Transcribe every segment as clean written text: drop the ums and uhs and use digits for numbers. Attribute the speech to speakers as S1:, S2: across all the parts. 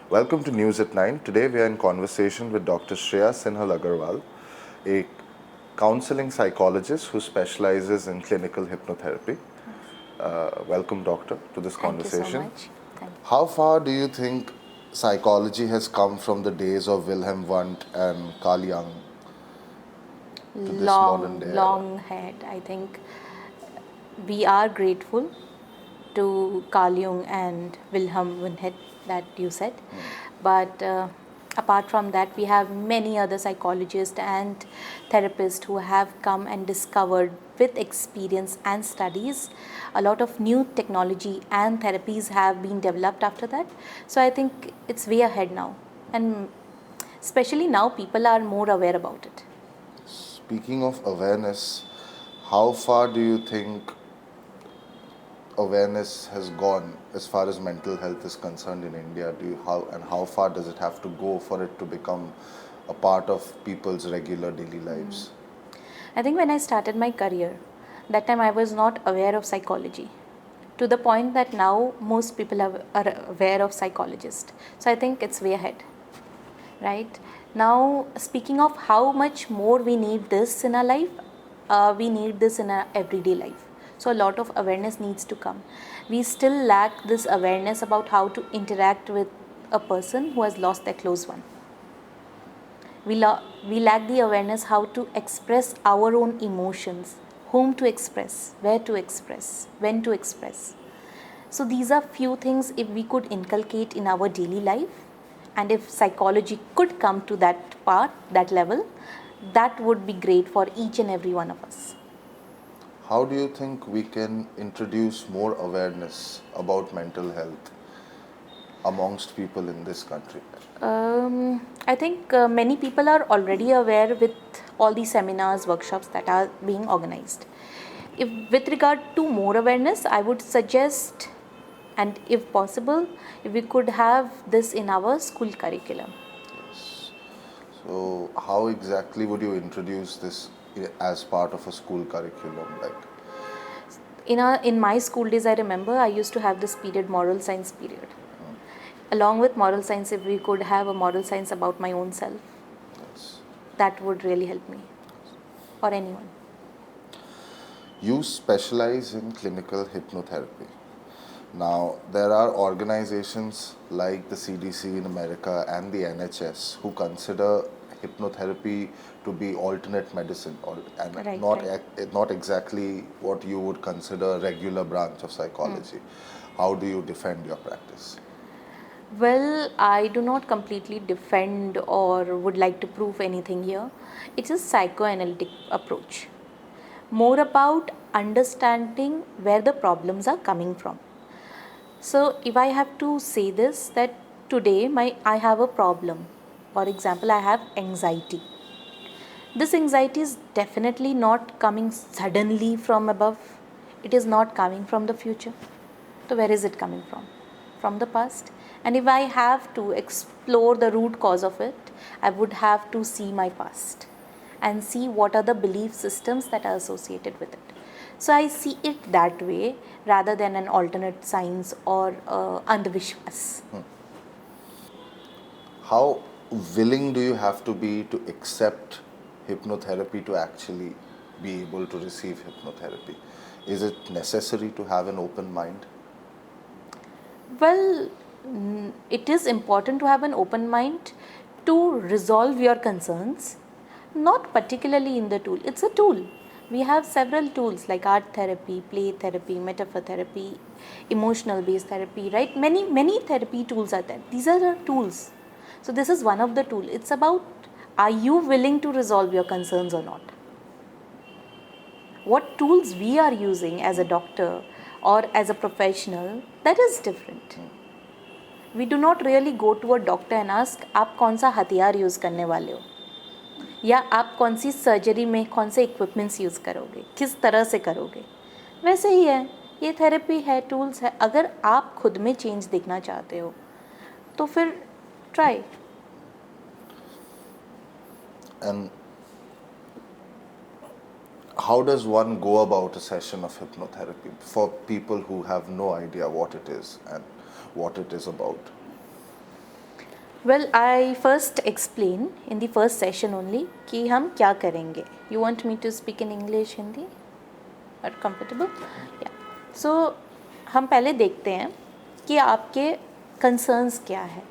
S1: Welcome to News at 9. Today we are in conversation with Dr. Shreya Sinhal Agarwal, a counseling psychologist who specializes in clinical hypnotherapy. Welcome, doctor, to this
S2: Thank you so
S1: conversation.
S2: much. Thank you.
S1: How far do you think psychology has come from the days of Wilhelm Wundt and Carl Jung to this modern day era?
S2: Long head. I think we are grateful to Carl Jung and Wilhelm Wundt that you said. But apart from that, we have many other psychologists and therapists who have come and discovered with experience and studies a lot of new technology and therapies have been developed after that. So I think it's way ahead now. And especially now, people are more aware about it.
S1: Speaking of awareness, how far do you think awareness has gone as far as mental health is concerned in India? How far does it have to go for it to become a part of people's regular daily lives?
S2: I think when I started my career, that time I was not aware of psychology to the point that now most people are aware of psychologists. So I think it's way ahead, right? Now, speaking of how much more we need this in our life, we need this in our everyday life. So a lot of awareness needs to come. We still lack this awareness about how to interact with a person who has lost their close one. We lack the awareness how to express our own emotions, whom to express, where to express, when to express. So these are few things if we could inculcate in our daily life, and if psychology could come to that part, that level, that would be great for each and every one of us.
S1: How do you think we can introduce more awareness about mental health amongst people in this country?
S2: I think many people are already aware with all the seminars, workshops that are being organized. If with regard to more awareness, I would suggest, and if possible, if we could have this in our school curriculum.
S1: Yes. So, how exactly would you introduce this as part of a school curriculum?
S2: In my school days, I remember I used to have this period, moral science period. Along with moral science, if we could have a moral science about my own self,
S1: Yes.
S2: that would really help me or anyone.
S1: You specialize in clinical hypnotherapy. Now, there are organizations like the CDC in America and the NHS who consider hypnotherapy to be alternate medicine, and not exactly what you would consider a regular branch of psychology. How do you defend your practice?
S2: Well, I do not completely defend or would like to prove anything here. It's a psychoanalytic approach, more about understanding where the problems are coming from. So, if I have to say this, that today I have a problem. For example, I have anxiety. This anxiety is definitely not coming suddenly from above. It is not coming from the future. So, where is it coming from? From the past. And if I have to explore the root cause of it, I would have to see my past and see what are the belief systems that are associated with it. So, I see it that way rather than an alternate science or andavishwas.
S1: How willing do you have to be to accept hypnotherapy to actually be able to receive hypnotherapy? Is it necessary to have an open mind?
S2: Well, it is important to have an open mind to resolve your concerns, not particularly in the tool. It's a tool. We have several tools like art therapy, play therapy, metaphor therapy, emotional based therapy, right? Many therapy tools are there. These are the tools. So this is one of the tools. It's about, are you willing to resolve your concerns or not? What tools we are using as a doctor or as a professional, that is different. We do not really go to a doctor and ask, आप कौन सा हथियार use करने वाले हो, या आप कौन सी सर्जरी में कौन से इक्विपमेंट्स यूज़ करोगे, किस तरह से करोगे. वैसे ही है, ये थेरेपी है, टूल्स है. अगर आप खुद में चेंज देखना चाहते हो तो फिर try.
S1: And how does one go about a session of hypnotherapy for people who have no idea what it is and what it is about?
S2: Well, I first explain in the first session only कि हम क्या करेंगे. You want me to speak in English, Hindi? Are comfortable? Yeah. So हम पहले देखते हैं कि आपके concerns क्या है.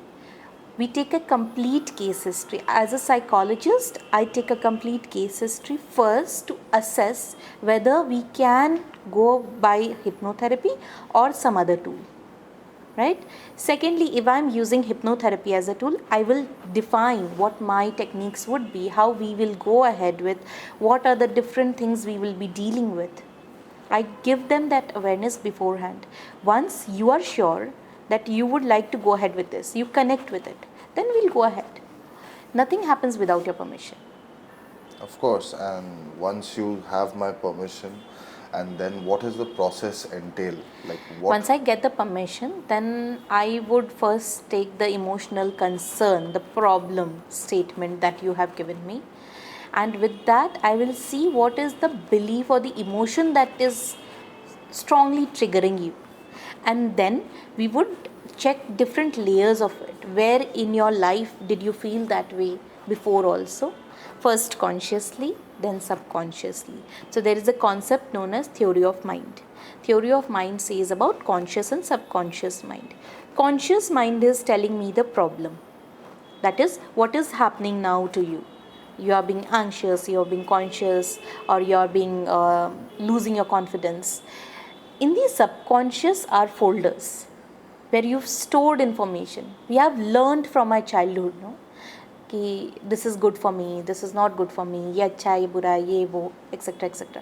S2: We take a complete case history. As a psychologist, I take a complete case history first to assess whether we can go by hypnotherapy or some other tool. Right? Secondly, if I'm using hypnotherapy as a tool, I will define what my techniques would be, how we will go ahead with, what are the different things we will be dealing with. I give them that awareness beforehand. Once you are sure that you would like to go ahead with this, you connect with it, then we'll go ahead. Nothing happens without your permission.
S1: Of course, and once you have my permission, and then what is the process entail? Like what?
S2: Once I get the permission, then I would first take the emotional concern, the problem statement that you have given me. And with that, I will see what is the belief or the emotion that is strongly triggering you. And then we would check different layers of it. Where in your life did you feel that way before also? First consciously, then subconsciously. So there is a concept known as theory of mind. Theory of mind says about conscious and subconscious mind. Conscious mind is telling me the problem. That is what is happening now to you. You are being anxious, you are being conscious, or you are being losing your confidence. In the subconscious are folders where you've stored information. We have learned from our childhood, no? कि this is good for me, this is not good for me, ये अच्छा है, ये बुरा है, ये वो, etc. etc.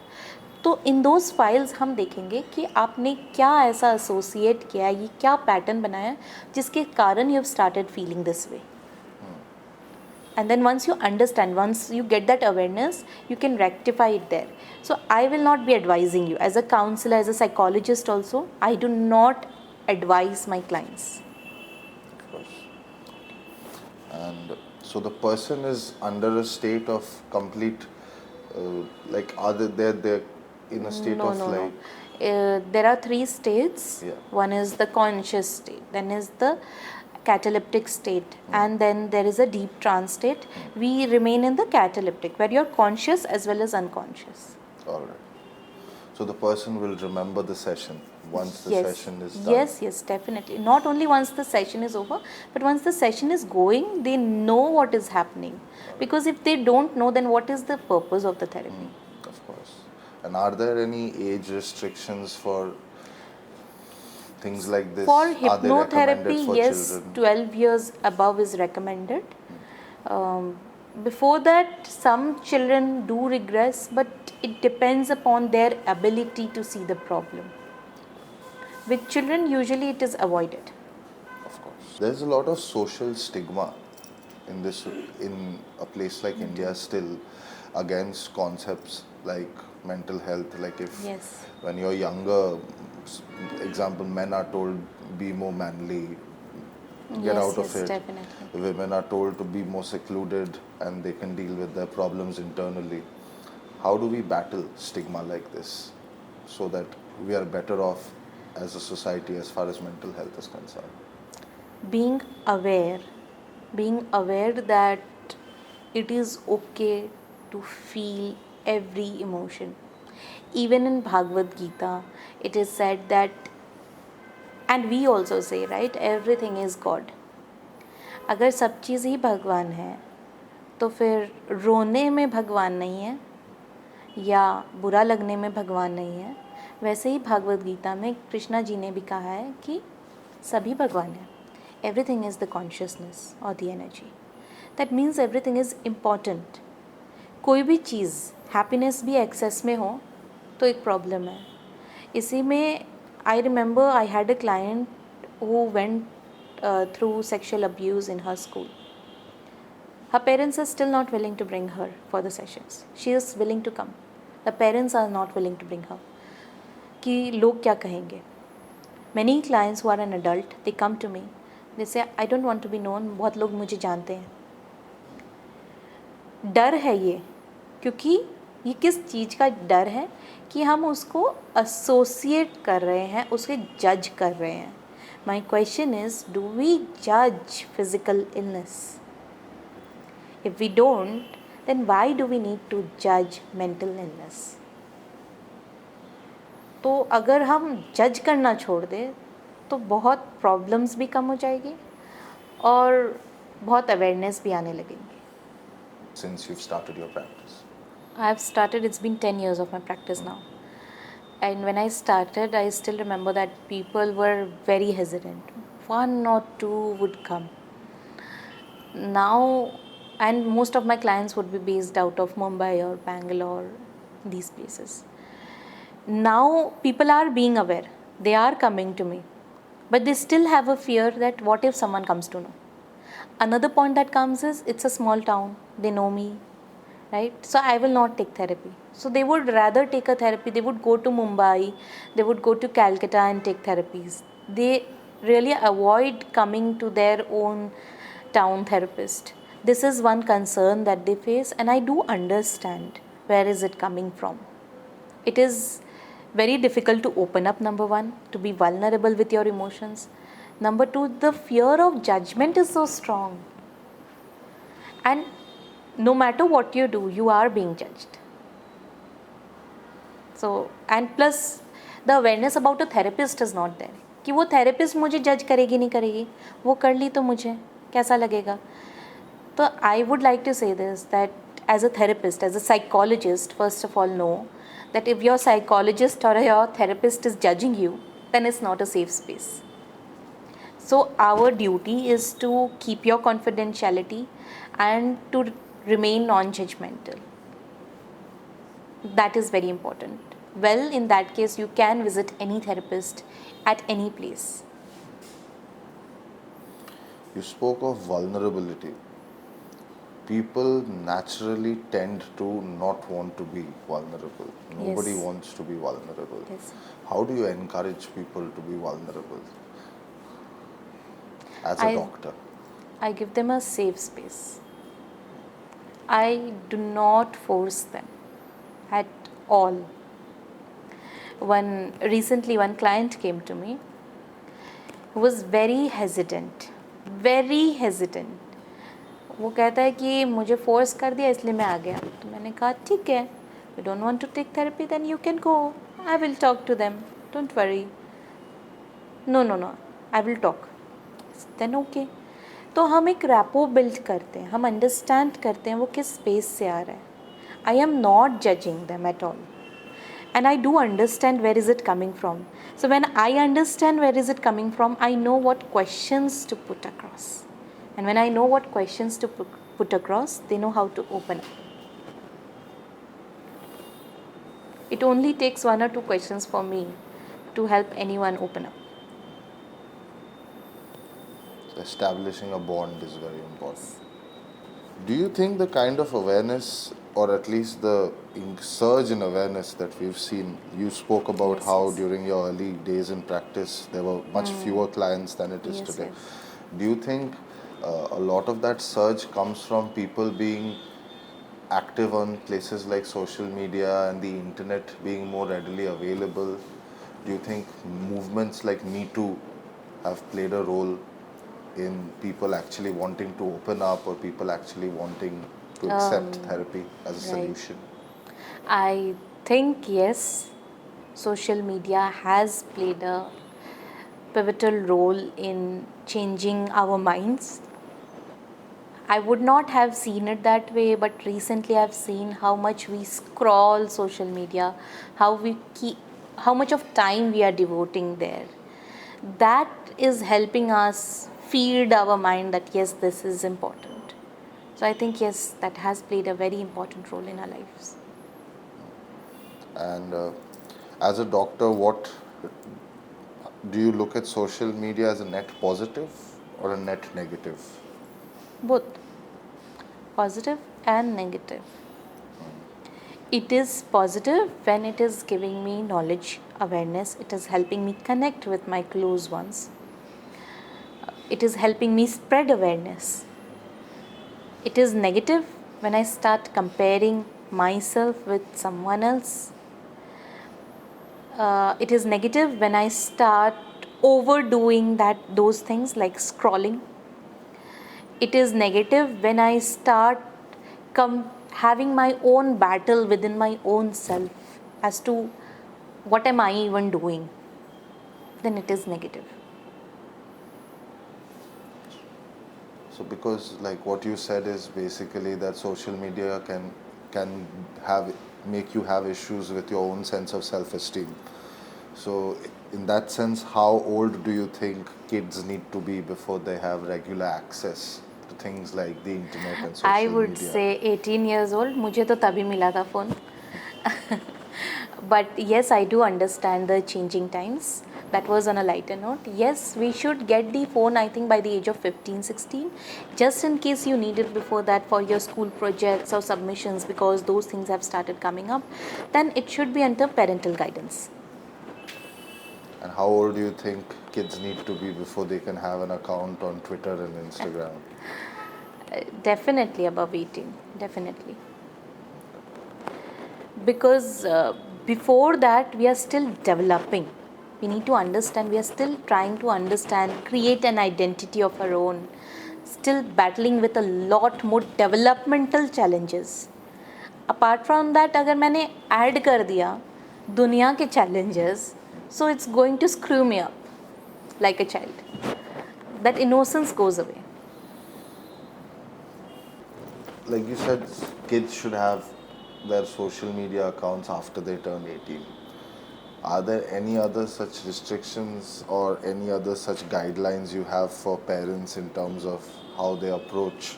S2: तो इन दोज फाइल्स हम देखेंगे कि आपने क्या ऐसा एसोसिएट किया, ये क्या पैटर्न बनाया जिसके कारण you have started feeling this way. And then once you understand, once you get that awareness, you can rectify it there. So I will not be advising you. As a counselor, as a psychologist also, I do not advise my clients.
S1: Of course. And so the person is under a state of complete, like are they're in a state of like.
S2: There are three states.
S1: Yeah.
S2: One is the conscious state, then is the cataleptic state, and then there is a deep trance state. We remain in the cataleptic where you're conscious as well as unconscious.
S1: All right. So the person will remember the session once the
S2: Yes.
S1: session is done.
S2: Yes, definitely. Not only once the session is over, but once the session is going, they know what is happening. Because if they don't know, then what is the purpose of the therapy?
S1: Of course. And are there any age restrictions for things like this?
S2: For
S1: Are they recommended
S2: hypnotherapy,
S1: for
S2: yes,
S1: children?
S2: 12 years above is recommended. Before that, some children do regress, but it depends upon their ability to see the problem. With children, usually it is avoided.
S1: Of course. There's a lot of social stigma in this, in a place like India still, against concepts like mental health. Like if
S2: Yes.
S1: when you're younger, example, men are told be more manly, get out of it.
S2: Definitely.
S1: Women are told to be more secluded and they can deal with their problems internally. How do we battle stigma like this so that we are better off as a society as far as mental health is concerned?
S2: Being aware that it is okay to feel every emotion. Even in Bhagavad Gita, it is said that, and we also say, right, everything is God. अगर सब चीज़ ही भगवान है तो फिर रोने में भगवान नहीं है या बुरा लगने में भगवान नहीं है. वैसे ही भागवत गीता में कृष्णा जी ने भी कहा है कि सभी भगवान हैं. एवरीथिंग इज़ द कॉन्शियसनेस और the energy. That means everything is important. कोई भी चीज़ हैप्पीनेस भी एक्सेस में हो तो एक प्रॉब्लम है. इसी में I remember I had a client who went through sexual abuse in her school. Her parents are still not willing to bring her for the sessions. She is willing to come. The parents are not willing to bring her. कि लोग क्या कहेंगे. Many clients who are an adult, they come to me. They say, I don't want to be known. बहुत लोग मुझे जानते हैं. डर है ये, क्योंकि ये किस चीज़ का डर है कि हम उसको एसोसिएट कर रहे हैं, उसके जज कर रहे हैं. My question is, do we judge physical illness? If we don't, then why do we need to judge mental illness? तो अगर हम जज करना छोड़ दें तो बहुत प्रॉब्लम्स भी कम हो जाएगी और बहुत अवेयरनेस भी आने लगेंगी.
S1: Since you've started your practice?
S2: I've started, it's been 10 years of my practice now. And when I started, I still remember that people were very hesitant. One or two would come. Now, and most of my clients would be based out of Mumbai or Bangalore, these places. Now, people are being aware. They are coming to me. But they still have a fear that what if someone comes to know? Another point that comes is it's a small town. They know me, right? So I will not take therapy. So they would rather take a therapy. They would go to Mumbai, they would go to Calcutta and take therapies. They really avoid coming to their own town therapist. This is one concern that they face, and I do understand where is it coming from. It is very difficult to open up, number one, to be vulnerable with your emotions. Number two, the fear of judgment is so strong. And no matter what you do, you are being judged. So, and plus, the awareness about a therapist is not there. कि वो therapist मुझे judge करेगी नहीं करेगी, वो कर ली तो मुझे कैसा लगेगा. तो I would like to say this, that as a therapist, as a psychologist, first of all, know that if your psychologist or your therapist is judging you, then it's not a safe space. So our duty is to keep your confidentiality and to remain non-judgmental. That is very important. Well, in that case, you can visit any therapist at any place.
S1: You spoke of vulnerability. People naturally tend to not want to be vulnerable. Nobody
S2: Yes.
S1: wants to be vulnerable.
S2: Yes.
S1: How do you encourage people to be vulnerable as a
S2: I-
S1: doctor?
S2: I give them a safe space. I do not force them at all. Recently one client came to me who was very hesitant. वो कहता है कि मुझे force कर दिया इसलिए मैं आ गया. तो मैंने कहा ठीक है, you don't want to take therapy, then you can go. I will talk to them. Don't worry. No, I will talk. Then okay. तो हम एक रैपो बिल्ड करते हैं, हम अंडरस्टैंड करते हैं वो किस स्पेस से आ रहा है. I am not judging them at all, and I do understand where is it coming from. So when I understand where is it coming from, I know what questions to put across. And when I know what questions to put across, they know how to open up. It only takes one or two questions for me to help anyone open up.
S1: Establishing a bond is very important. Do you think the kind of awareness, or at least the surge in awareness that we've seen, you spoke about
S2: Yes,
S1: how
S2: yes.
S1: during your early days in practice there were much fewer clients than it is
S2: Yes,
S1: today.
S2: yes.
S1: Do you think a lot of that surge comes from people being active on places like social media and the internet being more readily available? Do you think movements like Me Too have played a role in people actually wanting to open up, or people actually wanting to accept therapy as a
S2: right.
S1: solution?
S2: I think yes, social media has played a pivotal role in changing our minds. I would not have seen it that way, but recently I've seen how much we scroll social media, how much of time we are devoting there. That is helping us feed our mind that yes, this is important. So I think yes, that has played a very important role in our lives.
S1: And as a doctor, what do you look at social media as a net positive or a net negative?
S2: Both positive and negative. It is positive when it is giving me knowledge, awareness, it is helping me connect with my close ones, it is helping me spread awareness. It is negative when I start comparing myself with someone else. It is negative when I start overdoing those things like scrolling. It is negative when I start having my own battle within my own self as to what am I even doing. Then it is negative.
S1: So because like what you said is basically that social media can have make you have issues with your own sense of self-esteem. So in that sense, how old do you think kids need to be before they have regular access to things like the internet and social
S2: I would
S1: media?
S2: say 18 years old. मुझे तो तभी मिला था phone. But yes, I do understand the changing times. That was on a lighter note. Yes, we should get the phone, I think, by the age of 15, 16, just in case you need it before that for your school projects or submissions, because those things have started coming up. Then it should be under parental guidance.
S1: And how old do you think kids need to be before they can have an account on Twitter and Instagram?
S2: Definitely above 18. Definitely. Because before that, we are still developing. We need to understand, we are still trying to understand, create an identity of our own, still battling with a lot more developmental challenges. Apart from that, अगर मैंने add कर दिया दुनिया के challenges, so it's going to screw me up like a child. That innocence goes away.
S1: Like you said, kids should have their social media accounts after they turn 18. Are there any other such restrictions or any other such guidelines you have for parents in terms of how they approach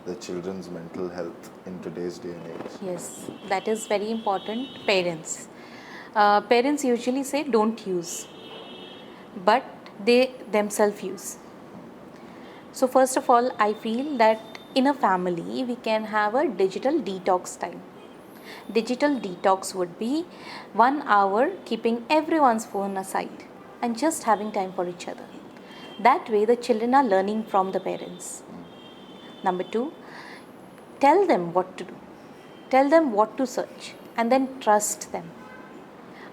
S1: the children's mental health in today's day and age?
S2: Yes, that is very important. Parents. Parents usually say don't use, but they themselves use. So, first of all, I feel that in a family we can have a digital detox time. Digital detox would be 1 hour keeping everyone's phone aside and just having time for each other. That way, the children are learning from the parents. Number two, tell them what to do, tell them what to search, and then trust them.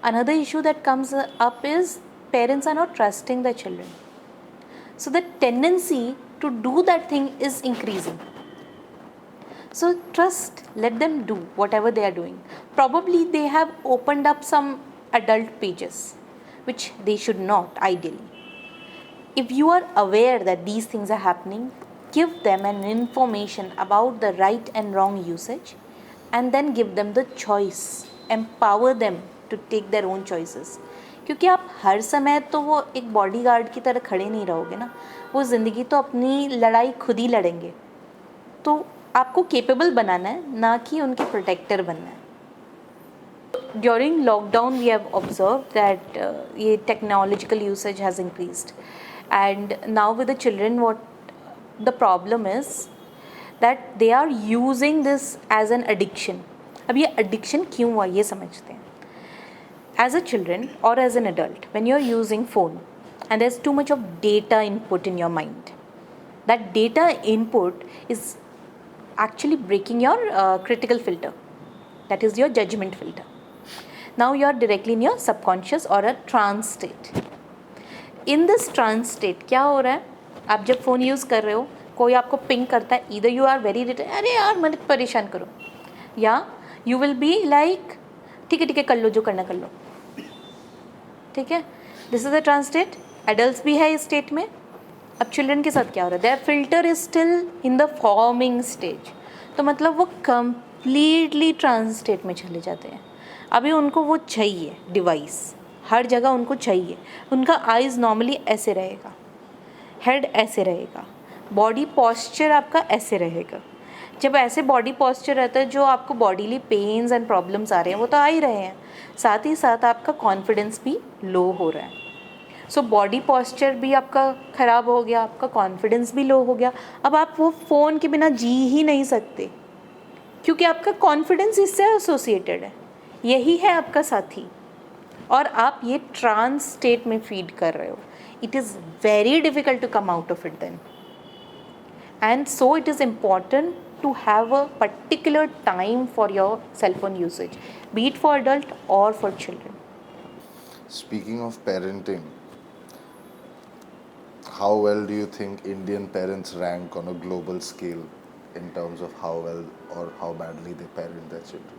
S2: Another issue that comes up is parents are not trusting their children. So, the tendency to do that thing is increasing. So, trust, let them do whatever they are doing. Probably they have opened up some adult pages, which they should not, ideally. If you are aware that these things are happening, give them an information about the right and wrong usage, and then give them the choice. Empower them to take their own choices. क्योंकि आप हर समय तो वो एक body guard की तरह खड़े नहीं रहोगे ना, वो ज़िंदगी तो अपनी लड़ाई खुद ही लड़ेंगे. तो आपको केपेबल बनाना है, ना कि उनके प्रोटेक्टर बनना है. During lockdown we have observe that ये technological usage has increased, and now with the children what the problem is that they are using this as an addiction. अब ये एडिक्शन क्यों हुआ ये समझते हैं. As a children or as an adult, when you're using phone and there's too much of data input in your mind, that data input is actually breaking your critical filter, that is your judgment filter. Now you're directly in your subconscious or a trance state. In this trance state क्या हो रहा है, आप जब phone use कर रहे हो, कोई आपको पिंग करता है, either you are very अरे यार मत परेशान करो, या you will be like ठीक है कर लो जो करना कर लो. ठीक है, this is the trance state. Adult भी है इस स्टेट में. अब चिल्ड्रन के साथ क्या हो रहा है, their filter is still in the forming stage. तो मतलब वो कंप्लीटली ट्रांस स्टेट में चले जाते हैं. अभी उनको वो चाहिए डिवाइस, हर जगह उनको चाहिए. उनका आइज़ नॉर्मली ऐसे रहेगा, हेड ऐसे रहेगा, बॉडी पॉस्चर आपका ऐसे रहेगा. जब ऐसे बॉडी पॉस्चर रहता है, जो आपको बॉडीली पेन्स एंड प्रॉब्लम्स आ रहे हैं वो तो आ ही रहे हैं, साथ ही साथ आपका कॉन्फिडेंस भी लो हो रहा है. सो बॉडी पॉस्चर भी आपका ख़राब हो गया, आपका कॉन्फिडेंस भी लो हो गया. अब आप वो फ़ोन के बिना जी ही नहीं सकते, क्योंकि आपका कॉन्फिडेंस इससे एसोसिएटेड है, यही है आपका साथी, और आप ये ट्रांस स्टेट में फीड कर रहे हो. It is very difficult to come out of it then. And so it is important to have a particular time for your cell phone usage, be it for adult or for children.
S1: Speaking of parenting, how well do you think Indian parents rank on a global scale in terms of how well or how badly they parent their children?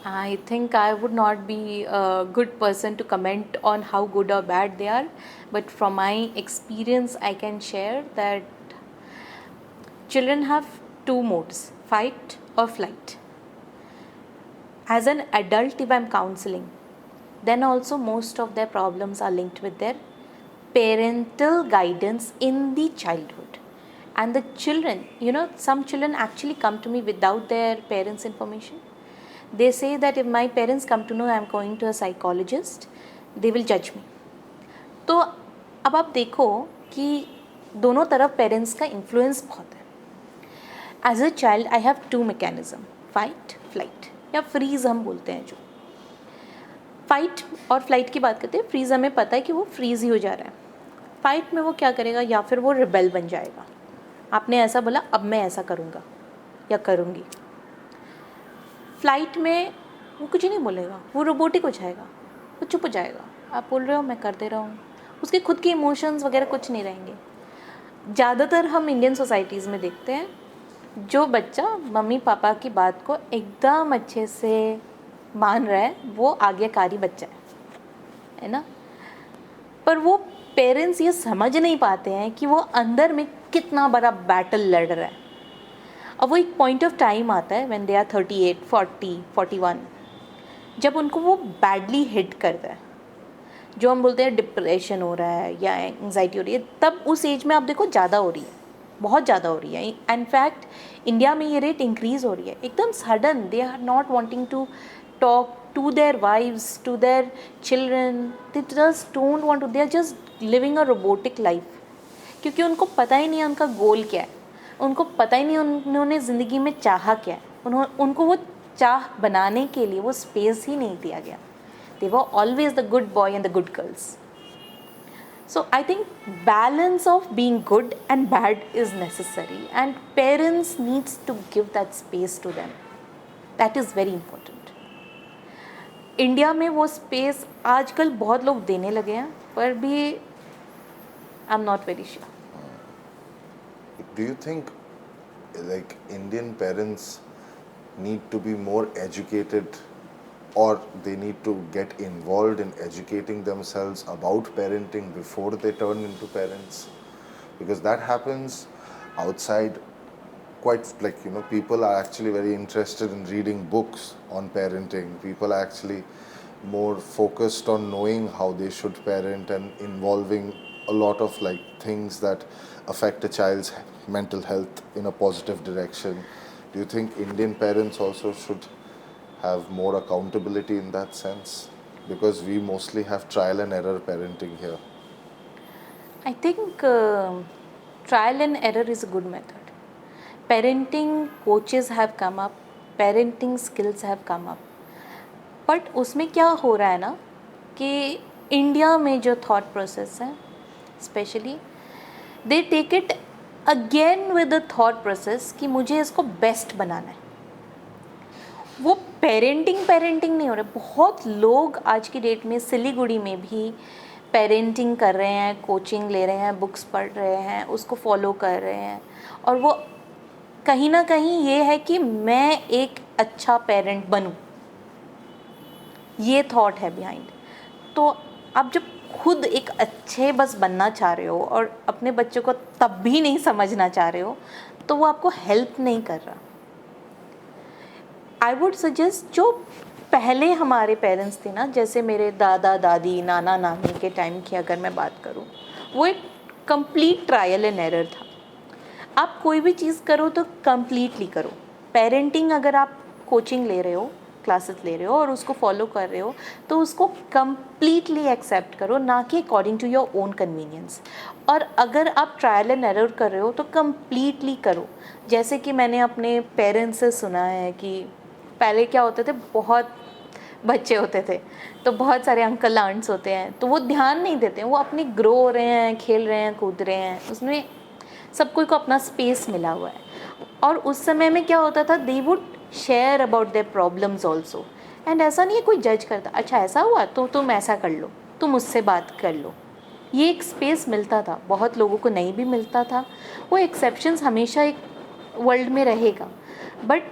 S2: I think I would not be a good person to comment on how good or bad they are, but from my experience, I can share that children have two modes, fight or flight. As an adult, if I'm counseling, then also most of their problems are linked with their parental guidance in the childhood. And the children, some children actually come to me without their parents' information. They say that if my parents come to know I'm going to a psychologist, they will judge me. तो अब आप देखो कि दोनों तरफ parents का influence बहुत है. As a child I have two mechanism, fight flight या फ्रीज हम बोलते हैं. जो फाइट और फ्लाइट की बात करते हैं, फ्रीज हमें पता है कि वो फ्रीज ही हो जा रहा है. फाइट में वो क्या करेगा, या फिर वो रिबेल बन जाएगा. आपने ऐसा बोला, अब मैं ऐसा करूँगा या करूँगी. फ्लाइट में वो कुछ नहीं बोलेगा, वो रोबोटिक हो जाएगा, वो चुप हो जाएगा. आप बोल रहे हो, मैं कर दे रहा हूँ. उसके खुद के इमोशंस वगैरह कुछ नहीं रहेंगे. ज़्यादातर हम इंडियन सोसाइटीज़ में देखते हैं, जो बच्चा मम्मी पापा की बात को एकदम अच्छे से मान रहा है, वो आज्ञाकारी बच्चा है ना. पर वो पेरेंट्स ये समझ नहीं पाते हैं कि वो अंदर में कितना बड़ा बैटल लड़ रहा है. अब वो एक पॉइंट ऑफ टाइम आता है व्हेन दे आर 38, 40, 41, जब उनको वो बैडली हिट करता है, जो हम बोलते हैं डिप्रेशन हो रहा है या एंग्जाइटी हो रही है. तब उस एज में आप देखो ज़्यादा हो रही है, बहुत ज़्यादा हो रही है. इनफैक्ट इंडिया में ये रेट इंक्रीज़ हो रही है एकदम sudden. They are not wanting to talk to their wives, to their children. They just don't want to. They are just living a robotic life. क्योंकि उनको पता ही नहीं है उनका गोल क्या है, उनको पता ही नहीं उन्होंने ज़िंदगी में चाहा क्या है. उनको वो चाह बनाने के लिए वो स्पेस ही नहीं दिया गया. They were always the good boy and the good girls. So I think balance of being good and bad is necessary, and parents needs to give that space to them. That is very important. India में वो space आजकल बहुत लोग देने लगे हैं, पर भी I am not very sure.
S1: Do you think like Indian parents need to be more educated, or they need to get involved in educating themselves about parenting before they turn into parents? Because that happens outside quite, like, people are actually very interested in reading books on parenting. People are actually more focused on knowing how they should parent and involving a lot of like things that affect a child's mental health in a positive direction. Do you think Indian parents also should have more accountability in that sense? Because we mostly have trial and error parenting here.
S2: I think trial and error is a good method. Parenting coaches have come up, parenting skills have come up. But उसमें क्या हो रहा है ना कि India में जो thought process है, specially they take it again with the thought process कि मुझे इसको बेस्ट बनाना है. वो पेरेंटिंग नहीं हो रहा. बहुत लोग आज की डेट में सिलीगुड़ी में भी पेरेंटिंग कर रहे हैं, कोचिंग ले रहे हैं, बुक्स पढ़ रहे हैं, उसको फॉलो कर रहे हैं. और वो कहीं ना कहीं ये है कि मैं एक अच्छा पेरेंट बनूं, ये थॉट है बिहाइंड. तो आप जब खुद एक अच्छे बस बनना चाह रहे हो और अपने बच्चों को तब भी नहीं समझना चाह रहे हो, तो वो आपको हेल्प नहीं कर रहा. आई वुड सजेस्ट जो पहले हमारे पेरेंट्स थे ना, जैसे मेरे दादा दादी, नाना नानी के टाइम की अगर मैं बात करूं, वो एक कंप्लीट ट्रायल एंड एरर था. आप कोई भी चीज़ करो तो कंप्लीटली करो. पेरेंटिंग अगर आप कोचिंग ले रहे हो, क्लासेस ले रहे हो और उसको फॉलो कर रहे हो, तो उसको कंप्लीटली एक्सेप्ट करो, ना कि according to your own convenience. और अगर आप ट्रायल एंड एरर कर रहे हो तो कंप्लीटली करो. जैसे कि मैंने अपने पेरेंट्स से सुना है कि पहले क्या होते थे, बहुत बच्चे होते थे तो बहुत सारे अंकल आंट्स होते हैं, तो वो ध्यान नहीं देते, वो अपने ग्रो हो रहे हैं, खेल रहे हैं, कूद रहे हैं, उसमें सब कोई को अपना स्पेस मिला हुआ है. और उस समय में क्या होता था, they would share about their problems also. And ऐसा नहीं है कोई जज करता, अच्छा ऐसा हुआ तो तुम ऐसा कर लो, तुम उससे बात कर लो. ये एक स्पेस मिलता था, बहुत लोगों को नहीं भी मिलता था। वो एक्सेप्शंस हमेशा एक वर्ल्ड में रहेगा, बट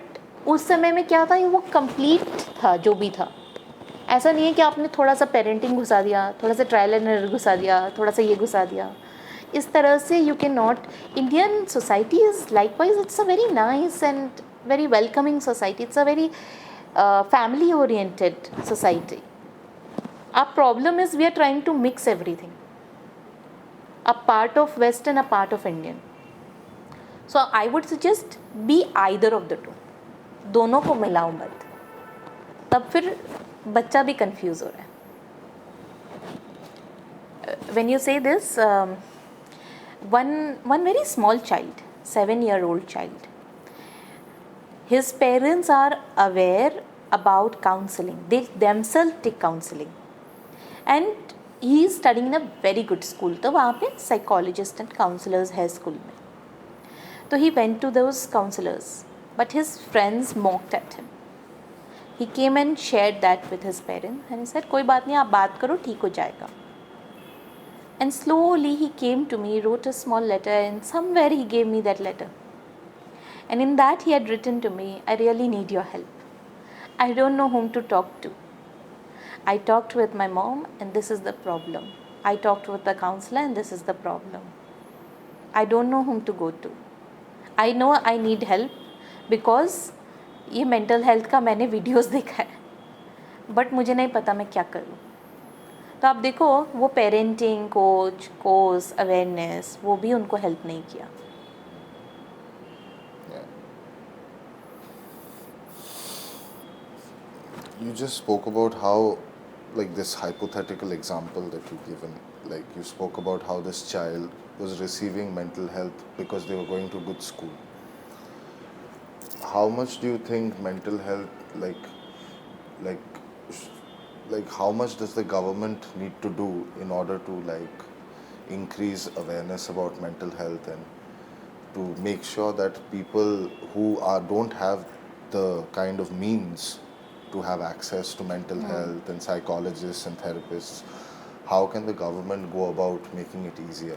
S2: उस समय में क्या था, वो कंप्लीट था जो भी था। ऐसा नहीं है कि आपने थोड़ा सा पेरेंटिंग घुसा दिया, थोड़ा सा ट्रायल एंड एरर घुसा दिया, थोड़ा सा ये घुसा दिया, इस तरह से you can not. Indian society is likewise, it's a very nice and very welcoming society. It's a very family oriented society. Our problem is we are trying to mix everything, a part of Western, a part of Indian. So I would suggest be either of the two. दोनों को मिलाओ मत, तब फिर बच्चा भी confuse हो रहा है. When you say this, one very small child, 7-year-old child, his parents are aware about counseling. They themselves take counseling, and he is studying in a very good school. तो वहाँ पे psychologist and counselors है school में. तो he went to those counselors, but his friends mocked at him. He came and shared that with his parents, and he said कोई बात नहीं, आप बात करो, ठीक हो जाएगा. And slowly he came to me, wrote a small letter, and somewhere he gave me that letter. And in that he had written to me, I really need your help. I don't know whom to talk to. I talked with my mom and this is the problem. I talked with the counselor and this is the problem. I don't know whom to go to. I know I need help because ये mental health का मैंने videos देखा है, but मुझे नहीं पता मैं क्या करूँ. तो आप देखो, वो parenting coach, course, awareness, वो भी उनको help नहीं किया.
S1: You just spoke about how, like this hypothetical example that you given, like you spoke about how this child was receiving mental health because they were going to good school. How much do you think mental health, like, like how much does the government need to do in order to like increase awareness about mental health and to make sure that people who don't have the kind of means to have access to mental health and psychologists and therapists, how can the government go about making it easier?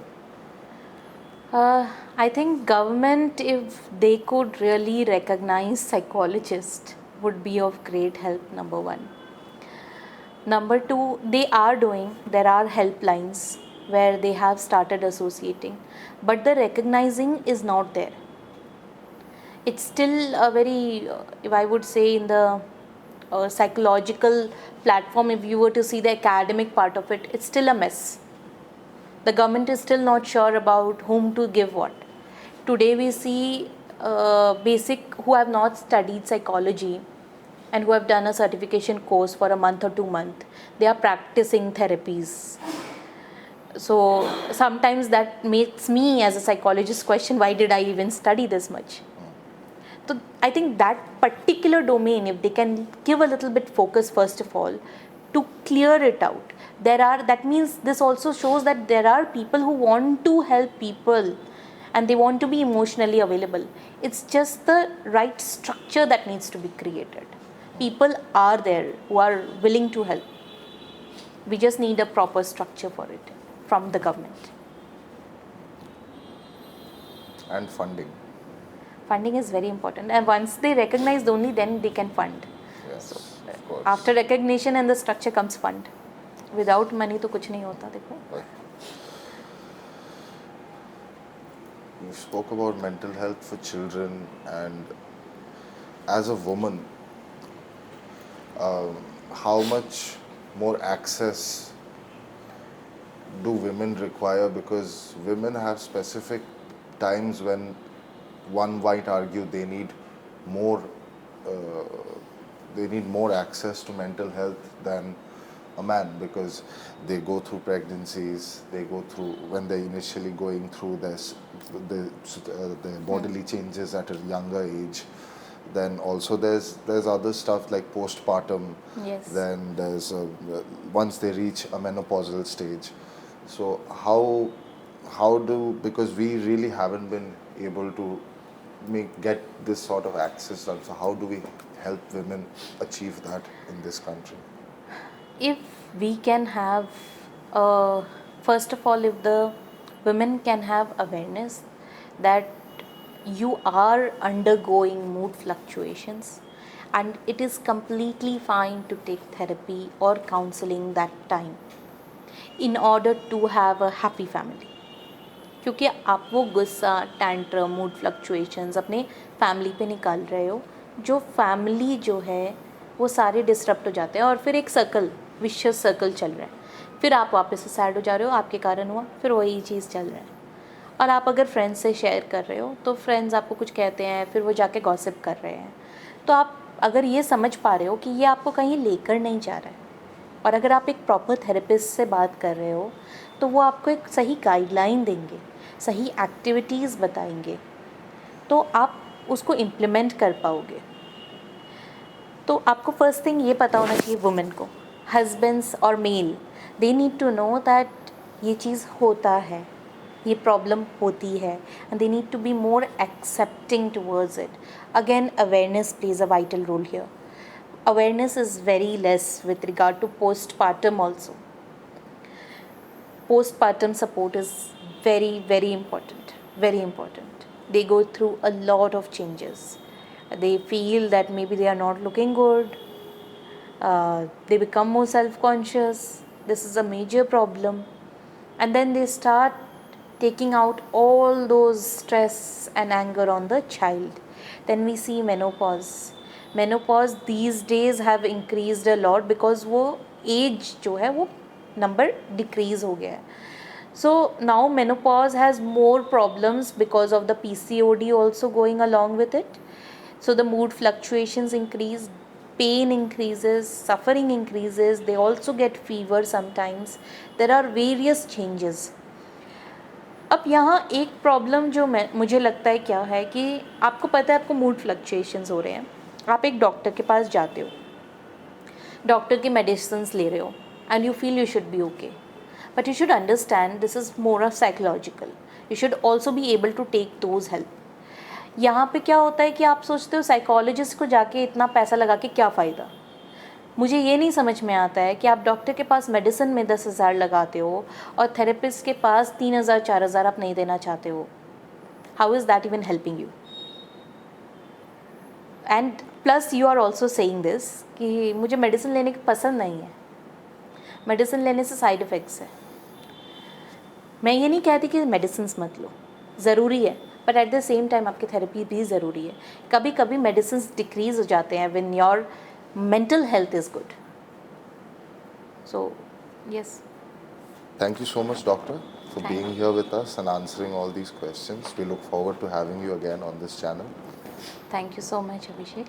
S2: I think government, if they could really recognize psychologists, would be of great help, number one. Number two, they are doing, there are helplines where they have started associating, but the recognizing is not there. It's still a very, if I would say, in the psychological platform, if you were to see the academic part of it, it's still a mess. The government is still not sure about whom to give what. Today we see basic who have not studied psychology and who have done a certification course for a month or 2 months, they are practicing therapies. So sometimes that makes me as a psychologist question, why did I even study this much? So I think that particular domain, if they can give a little bit focus first of all to clear it out, that means this also shows that there are people who want to help people and they want to be emotionally available. It's just the right structure that needs to be created. People are there who are willing to help. We just need a proper structure for it from the government.
S1: And funding.
S2: Funding is very important, and once they recognize, only then they can fund.
S1: Yes, of course.
S2: After recognition and the structure comes fund. Without money तो कुछ नहीं होता, देखो.
S1: Right. You spoke about mental health for children, and as a woman, how much more access do women require? Because women have specific times when one might argue they need more access to mental health than a man, because they go through pregnancies, they go through when they're initially going through the bodily changes at a younger age. Then also there's other stuff like postpartum.
S2: Yes.
S1: Then there's once they reach a menopausal stage. So how do, because we really haven't been able to get this sort of access done, so how do we help women achieve that in this country?
S2: If we can have a First of all, if the women can have awareness that you are undergoing mood fluctuations and it is completely fine to take therapy or counseling that time in order to have a happy family. क्योंकि आप वो गुस्सा, tantrum, mood fluctuations अपने family पे निकाल रहे हो, जो फैमिली जो है वो सारे डिस्टर्ब हो जाते हैं और फिर एक सर्कल, विशियस सर्कल चल रहा है. फिर आप वापस से सैड हो जा रहे हो, आपके कारण हुआ, फिर वही चीज़ चल रहा है. और आप अगर फ्रेंड्स से शेयर कर रहे हो तो फ्रेंड्स आपको कुछ कहते हैं, फिर वो जाके गॉसिप कर रहे हैं. तो आप अगर ये समझ पा रहे हो कि ये आपको कहीं लेकर नहीं जा रहा है, और अगर आप एक प्रॉपर थेरेपिस्ट से बात कर रहे हो तो वो आपको एक सही गाइडलाइन देंगे, सही एक्टिविटीज़ बताएंगे, तो आप उसको इम्प्लीमेंट कर पाओगे. तो आपको फर्स्ट थिंग ये पता होना चाहिए वुमेन को, हस्बैंड्स और male, they need to know that ये चीज़ होता है, ये प्रॉब्लम होती है, and they need to be more accepting towards it. Again awareness plays a vital role here. Awareness is very less with regard to postpartum also. Postpartum support is very, very important, very important. They go through a lot of changes. They feel that maybe they are not looking good. They become more self-conscious. This is a major problem. And then they start taking out all those stress and anger on the child. Then we see menopause these days have increased a lot because वो age जो है वो number decrease हो गया है. So now menopause has more problems because of the PCOD also going along with it. So the mood fluctuations increase, pain increases, suffering increases, they also get fever sometimes. There are various changes. अब यहाँ एक problem जो मुझे लगता है क्या है कि आपको पता है आपको मूड फ्लक्चुएशंस हो रहे हैं, आप एक डॉक्टर के पास जाते हो, डॉक्टर की मेडिसिन्स ले रहे हो and you feel you should be okay, but you should understand this is more of psychological. You should also be able to take those help. यहाँ पे क्या होता है कि आप सोचते हो साइकोलॉजिस्ट को जाके इतना पैसा लगा के क्या फ़ायदा. मुझे ये नहीं समझ में आता है कि आप डॉक्टर के पास मेडिसिन में 10,000 लगाते हो और थेरेपिस्ट के पास 3,000 4,000 आप नहीं देना चाहते हो. How is that even helping you? And plus you are also saying this कि मुझे मेडिसिन लेने की पसंद नहीं है, मेडिसिन लेने से साइड इफ़ेक्ट्स है. मैं ये नहीं कहती कि मेडिसिन मत लो, ज़रूरी है, but at the same time आपकी थेरेपी भी ज़रूरी है. कभी कभी मेडिसिन डिक्रीज़ हो जाते हैं when your mental health is good. So yes,
S1: Thank you so much, doctor, for being here with us and answering all these questions. We look forward to having you again on this channel.
S2: thank you so much Abhishek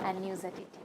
S2: and News 18.